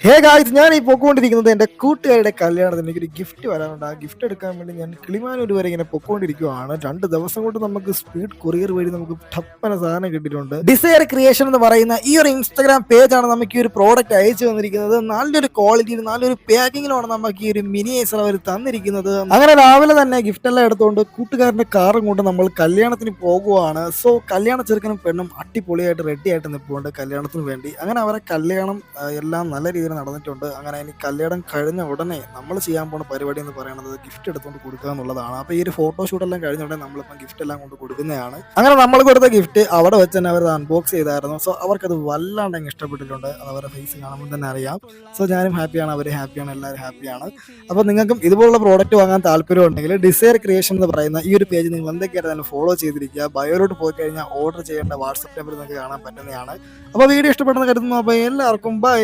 Hey guys, ഞാൻ ഈ പൊക്കോണ്ടിരിക്കുന്നത് എൻ്റെ കൂട്ടുകാരുടെ കല്യാണത്തിന് എനിക്കൊരു ഗിഫ്റ്റ് വരാനുണ്ട്. ആ ഗിഫ്റ്റ് എടുക്കാൻ വേണ്ടി ഞാൻ കിളിമാനൂർ വരെ ഇങ്ങനെ പൊക്കോണ്ടിരിക്കുവാണ്. 2 ദിവസം കൊണ്ട് നമുക്ക് സ്പീഡ് കൊറിയർ വഴി നമുക്ക് ടപ്പന സാധനം കിട്ടിയിട്ടുണ്ട്. ഡിസയർ ക്രിയേഷൻ എന്ന് പറയുന്ന ഈ ഒരു ഇൻസ്റ്റാഗ്രാം പേജാണ് നമുക്ക് ഈ ഒരു പ്രോഡക്റ്റ് അയച്ചു തന്നിരിക്കുന്നത്. നല്ലൊരു ക്വാളിറ്റിയിൽ നല്ലൊരു പാക്കിങ്ങിലാണ് നമുക്ക് ഈ ഒരു മിനിയേച്ചർ അവർ തന്നിരിക്കുന്നത്. അങ്ങനെ രാവിലെ തന്നെ ഗിഫ്റ്റ് എല്ലാം എടുത്തുകൊണ്ട് കൂട്ടുകാരൻ്റെ കാറും കൊണ്ട് നമ്മൾ കല്യാണത്തിന് പോകുവാണ്. സോ കല്യാണ ചെറുക്കനും പെണ്ണും അടിപൊളിയായിട്ട് റെഡി ആയിട്ട് നിൽപ്പുണ്ട് കല്യാണത്തിന് വേണ്ടി. അങ്ങനെ അവരെ കല്യാണം എല്ലാം നല്ല രീതിയിൽ നടന്നിട്ടുണ്ട്. അങ്ങനെ ഇനി കല്യാണം കഴിഞ്ഞ ഉടനെ നമ്മൾ ചെയ്യാൻ പോകുന്ന പരിപാടി എന്ന് പറയുന്നത് ഗിഫ്റ്റ് എടുത്തുകൊണ്ട് കൊടുക്കുക എന്നുള്ളതാണ്. അപ്പോൾ ഈ ഒരു ഫോട്ടോഷൂട്ട് എല്ലാം കഴിഞ്ഞ ഉടനെ നമ്മളിപ്പം ഗിഫ്റ്റ് എല്ലാം കൊണ്ട് കൊടുക്കുന്നതാണ്. അങ്ങനെ നമ്മൾ കൊടുത്ത ഗിഫ്റ്റ് അവിടെ വെച്ച് തന്നെ അവർ അൺബോക്സ് ചെയ്തായിരുന്നു. സോ അവർക്കത് വല്ലാണ്ട് അങ്ങ് ഇഷ്ടപ്പെട്ടിട്ടുണ്ട്. അത് അവരുടെ ഫേസ് കാണുമ്പോൾ തന്നെ അറിയാം. സോ ഞാനും ഹാപ്പിയാണ്, അവർ ഹാപ്പിയാണ്, എല്ലാവരും ഹാപ്പിയാണ്. അപ്പോൾ നിങ്ങൾക്കും ഇതുപോലുള്ള പ്രോഡക്റ്റ് വാങ്ങാൻ താല്പര്യം ഉണ്ടെങ്കിൽ ഡിസയർ ക്രിയേഷൻ എന്ന് പറയുന്ന ഈ ഒരു പേജ് നിങ്ങൾ എന്തൊക്കെയായിരുന്നു ഫോളോ ചെയ്തിരിക്കുക. ബയോയിലോട്ട് പോയി കഴിഞ്ഞാൽ ഓർഡർ ചെയ്യേണ്ട വാട്സപ്പ് നമ്പർ നിങ്ങൾക്ക് കാണാൻ പറ്റുന്നതാണ്. അപ്പോൾ വീഡിയോ ഇഷ്ടപ്പെടുന്ന കരുതുന്നു. അപ്പോൾ എല്ലാവർക്കും ബൈ.